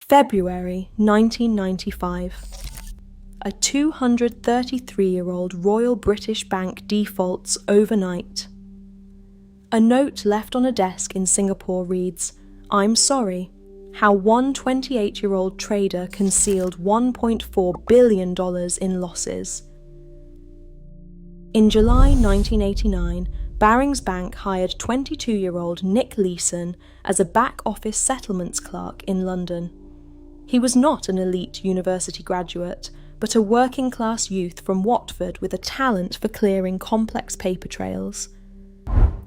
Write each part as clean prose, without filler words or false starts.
February 1995. A 233-year-old Royal British Bank defaults overnight. A note left on a desk in Singapore reads, "I'm sorry, how one 28-year-old trader concealed $1.4 billion in losses." In July 1989, Barings Bank hired 22-year-old Nick Leeson as a back-office settlements clerk in London. He was not an elite university graduate, but a working-class youth from Watford with a talent for clearing complex paper trails.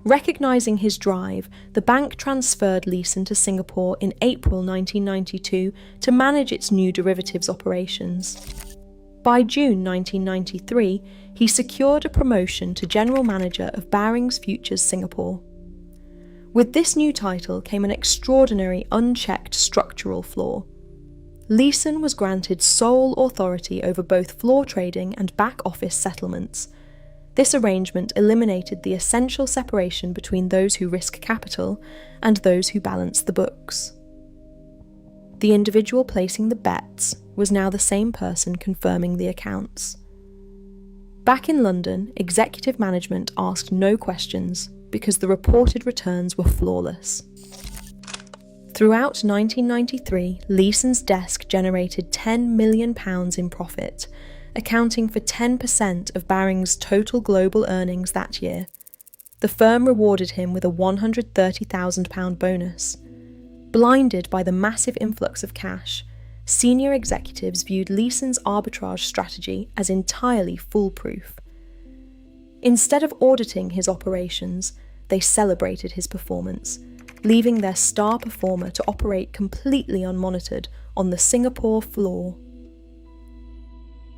Recognising his drive, the bank transferred Leeson to Singapore in April 1992 to manage its new derivatives operations. By June 1993, he secured a promotion to General Manager of Barings Futures Singapore. With this new title came an extraordinary unchecked structural flaw. Leeson was granted sole authority over both floor trading and back-office settlements. This arrangement eliminated the essential separation between those who risk capital and those who balance the books. The individual placing the bets was now the same person confirming the accounts. Back in London, executive management asked no questions because the reported returns were flawless. Throughout 1993, Leeson's desk generated £10 million in profit, accounting for 10% of Barings' total global earnings that year. The firm rewarded him with a £130,000 bonus. Blinded by the massive influx of cash, senior executives viewed Leeson's arbitrage strategy as entirely foolproof. Instead of auditing his operations, they celebrated his performance, leaving their star performer to operate completely unmonitored on the Singapore floor.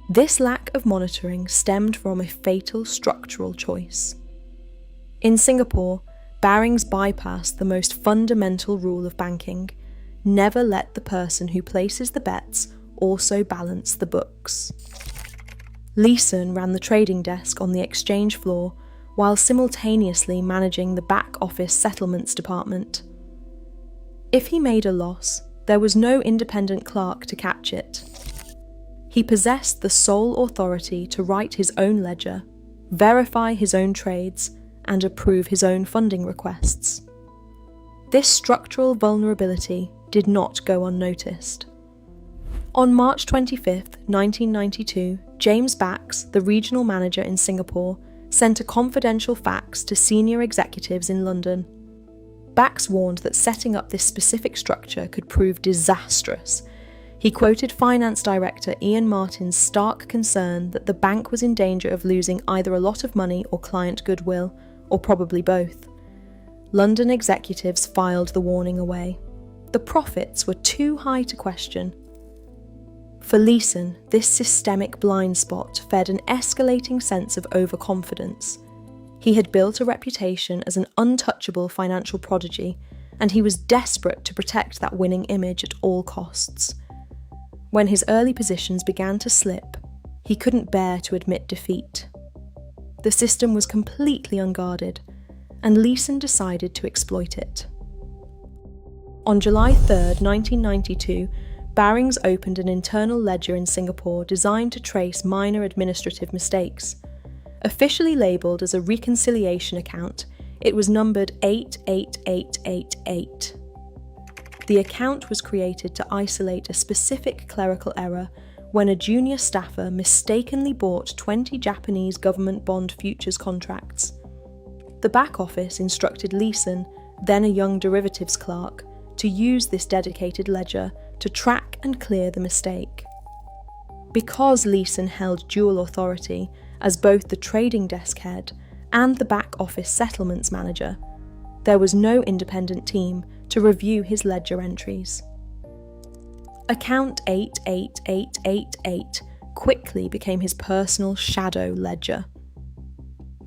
This lack of monitoring stemmed from a fatal structural choice. In Singapore, Barings bypassed the most fundamental rule of banking: never let the person who places the bets also balance the books. Leeson ran the trading desk on the exchange floor while simultaneously managing the back-office settlements department. If he made a loss, there was no independent clerk to catch it. He possessed the sole authority to write his own ledger, verify his own trades, and approve his own funding requests. This structural vulnerability did not go unnoticed. On March 25, 1992, James Bax, the regional manager in Singapore, sent a confidential fax to senior executives in London. Bax warned that setting up this specific structure could prove disastrous. He quoted Finance Director Ian Martin's stark concern that the bank was in danger of losing either a lot of money or client goodwill, or probably both. London executives filed the warning away. The profits were too high to question. For Leeson, this systemic blind spot fed an escalating sense of overconfidence. He had built a reputation as an untouchable financial prodigy, and he was desperate to protect that winning image at all costs. When his early positions began to slip, he couldn't bear to admit defeat. The system was completely unguarded, and Leeson decided to exploit it. On July 3, 1992, Barings opened an internal ledger in Singapore designed to trace minor administrative mistakes. Officially labelled as a reconciliation account, it was numbered 88888. The account was created to isolate a specific clerical error when a junior staffer mistakenly bought 20 Japanese government bond futures contracts. The back office instructed Leeson, then a young derivatives clerk, to use this dedicated ledger to track and clear the mistake. Because Leeson held dual authority as both the trading desk head and the back office settlements manager, there was no independent team to review his ledger entries. Account 88888 quickly became his personal shadow ledger.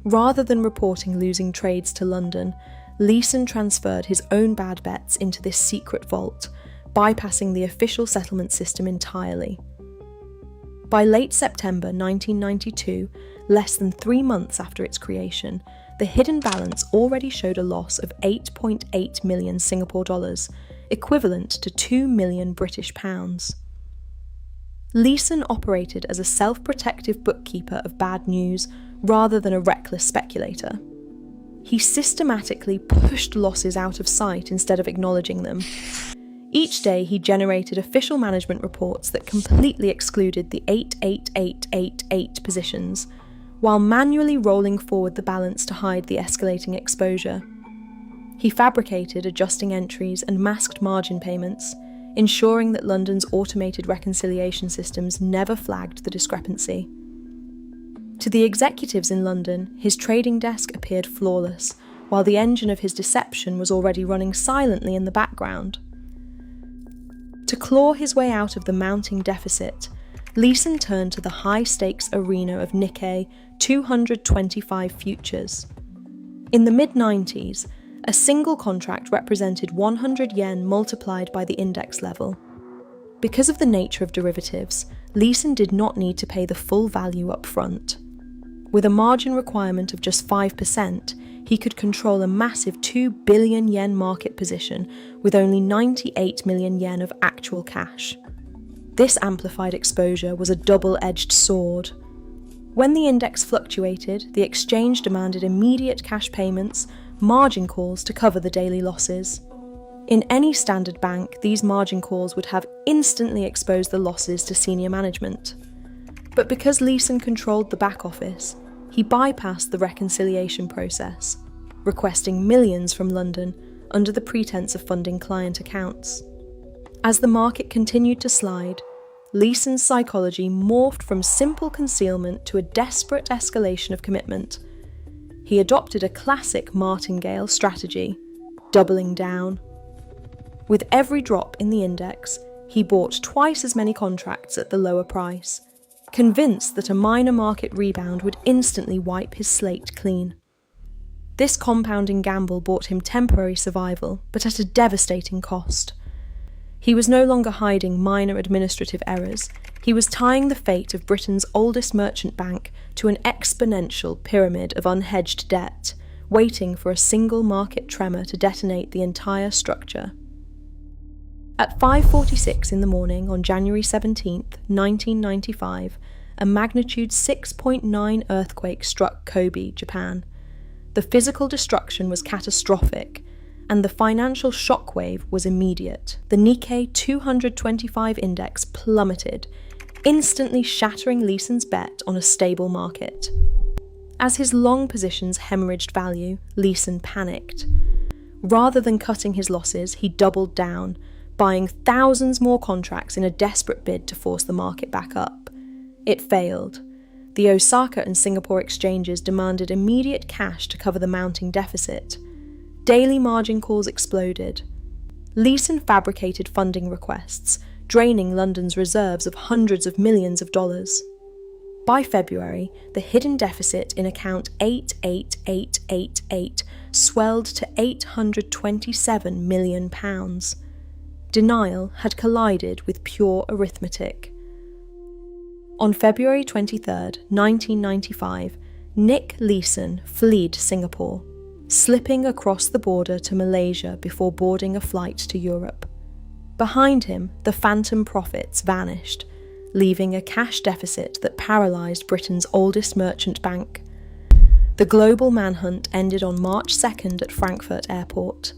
Rather than reporting losing trades to London, Leeson transferred his own bad bets into this secret vault, bypassing the official settlement system entirely. By late September 1992, less than 3 months after its creation, the hidden balance already showed a loss of 8.8 million Singapore dollars, equivalent to 2 million British pounds. Leeson operated as a self-protective bookkeeper of bad news rather than a reckless speculator. He systematically pushed losses out of sight instead of acknowledging them. Each day he generated official management reports that completely excluded the 88888 positions, while manually rolling forward the balance to hide the escalating exposure. He fabricated adjusting entries and masked margin payments, ensuring that London's automated reconciliation systems never flagged the discrepancy. To the executives in London, his trading desk appeared flawless, while the engine of his deception was already running silently in the background. To claw his way out of the mounting deficit, Leeson turned to the high-stakes arena of Nikkei 225 futures. In the mid-90s, a single contract represented 100 yen multiplied by the index level. Because of the nature of derivatives, Leeson did not need to pay the full value up front. With a margin requirement of just 5%, he could control a massive 2 billion yen market position with only 98 million yen of actual cash. This amplified exposure was a double-edged sword. When the index fluctuated, the exchange demanded immediate cash payments, margin calls to cover the daily losses. In any standard bank, these margin calls would have instantly exposed the losses to senior management. But because Leeson controlled the back office, he bypassed the reconciliation process, requesting millions from London under the pretense of funding client accounts. As the market continued to slide, Leeson's psychology morphed from simple concealment to a desperate escalation of commitment. He adopted a classic Martingale strategy, doubling down. With every drop in the index, he bought twice as many contracts at the lower price, convinced that a minor market rebound would instantly wipe his slate clean. This compounding gamble bought him temporary survival, but at a devastating cost. He was no longer hiding minor administrative errors. He was tying the fate of Britain's oldest merchant bank to an exponential pyramid of unhedged debt, waiting for a single market tremor to detonate the entire structure. At 5:46 in the morning on January 17, 1995, a magnitude 6.9 earthquake struck Kobe, Japan. The physical destruction was catastrophic, and the financial shockwave was immediate. The Nikkei 225 index plummeted, instantly shattering Leeson's bet on a stable market. As his long positions hemorrhaged value, Leeson panicked. Rather than cutting his losses, he doubled down, buying thousands more contracts in a desperate bid to force the market back up. It failed. The Osaka and Singapore exchanges demanded immediate cash to cover the mounting deficit. Daily margin calls exploded. Leeson fabricated funding requests, draining London's reserves of hundreds of millions of dollars. By February, the hidden deficit in account 88888 swelled to £827 million. Denial had collided with pure arithmetic. On February 23, 1995, Nick Leeson fled Singapore, slipping across the border to Malaysia before boarding a flight to Europe. Behind him, the phantom profits vanished, leaving a cash deficit that paralysed Britain's oldest merchant bank. The global manhunt ended on March 2nd at Frankfurt Airport.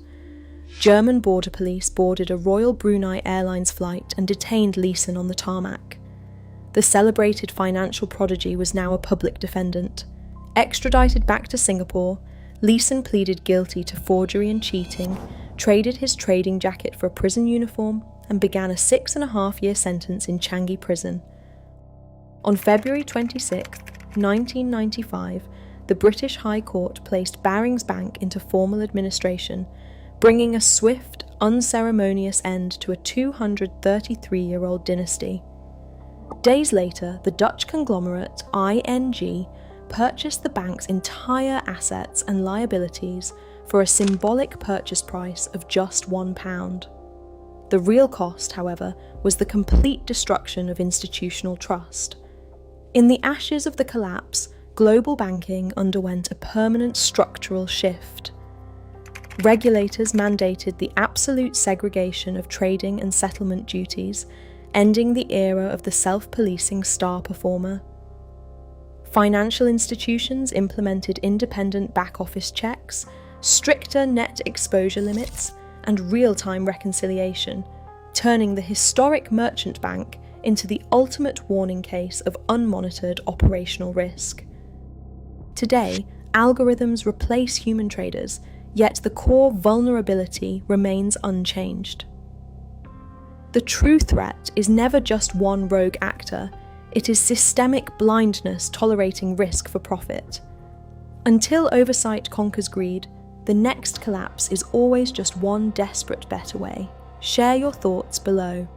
German border police boarded a Royal Brunei Airlines flight and detained Leeson on the tarmac. The celebrated financial prodigy was now a public defendant. Extradited back to Singapore, Leeson pleaded guilty to forgery and cheating, traded his trading jacket for a prison uniform, and began a 6.5-year sentence in Changi Prison. On February 26, 1995, the British High Court placed Barings Bank into formal administration, bringing a swift, unceremonious end to a 233-year-old dynasty. Days later, the Dutch conglomerate ING purchased the bank's entire assets and liabilities for a symbolic purchase price of just £1. The real cost, however, was the complete destruction of institutional trust. In the ashes of the collapse, global banking underwent a permanent structural shift. Regulators mandated the absolute segregation of trading and settlement duties, ending the era of the self-policing star performer. Financial institutions implemented independent back-office checks, stricter net exposure limits, and real-time reconciliation, turning the historic merchant bank into the ultimate warning case of unmonitored operational risk. Today, algorithms replace human traders, yet the core vulnerability remains unchanged. The true threat is never just one rogue actor, it is systemic blindness tolerating risk for profit. Until oversight conquers greed, the next collapse is always just one desperate bet away. Share your thoughts below.